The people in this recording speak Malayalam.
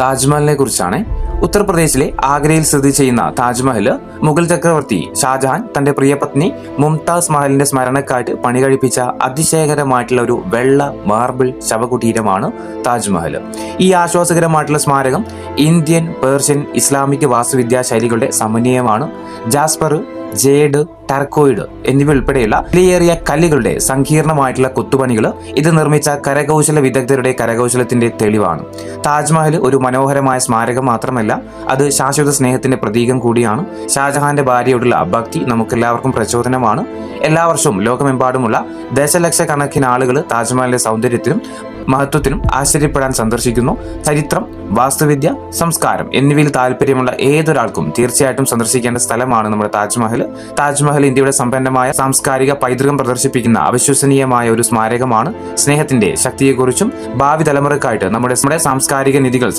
താജ്മഹലിനെ കുറിച്ചാണ്. ഉത്തർപ്രദേശിലെ ആഗ്രയിൽ സ്ഥിതി ചെയ്യുന്ന താജ്മഹൽ മുഗൾ ചക്രവർത്തി ഷാജഹാൻ തന്റെ പ്രിയപത്നി മുംതാസ് മഹലിന്റെ സ്മരണക്കായിട്ട് പണി കഴിപ്പിച്ച അതിശയകരമായിട്ടുള്ള ഒരു വെള്ള മാർബിൾ ശവകുടീരമാണ് താജ്മഹൽ. ഈ ആശ്വാസകരമായിട്ടുള്ള സ്മാരകം ഇന്ത്യൻ, പേർഷ്യൻ, ഇസ്ലാമിക് വാസ്തുവിദ്യാ ശൈലികളുടെ സമന്വയമാണ്. ജാസ്പർ, ജേഡ്, ടർക്കോയിഡ് എന്നിവ ഉൾപ്പെടെയുള്ള വിലയേറിയ കല്ലുകളുടെ സങ്കീർണമായിട്ടുള്ള കൊത്തുപണികൾ ഇത് നിർമ്മിച്ച കരകൗശല വിദഗ്ധരുടെ കരകൗശലത്തിന്റെ തെളിവാണ്. താജ്മഹൽ ഒരു മനോഹരമായ സ്മാരകം മാത്രമല്ല, അത് ശാശ്വത സ്നേഹത്തിന്റെ പ്രതീകം കൂടിയാണ്. ഷാജഹാന്റെ ഭാര്യയോടുള്ള ഭക്തി നമുക്കെല്ലാവർക്കും പ്രചോദനമാണ്. എല്ലാ വർഷവും ലോകമെമ്പാടുമുള്ള ദശലക്ഷക്കണക്കിന് ആളുകൾ താജ്മഹലിന്റെ സൗന്ദര്യത്തിനും മഹത്വത്തിനും ആശ്ചര്യപ്പെടാൻ സന്ദർശിക്കുന്നു. ചരിത്രം, വാസ്തുവിദ്യ, സംസ്കാരം എന്നിവയിൽ താല്പര്യമുള്ള ഏതൊരാൾക്കും തീർച്ചയായിട്ടും സന്ദർശിക്കേണ്ട സ്ഥലമാണ് നമ്മുടെ താജ്മഹൽ. താജ്മഹൽ ഇന്ത്യയുടെ സമ്പന്നമായ സാംസ്കാരിക പൈതൃകം പ്രദർശിപ്പിക്കുന്ന അവിശ്വസനീയമായ ഒരു സ്മാരകമാണ്. സ്നേഹത്തിന്റെ ശക്തിയെക്കുറിച്ചും ഭാവി തലമുറക്കായിട്ട് നമ്മുടെ സാംസ്കാരിക നിധികൾ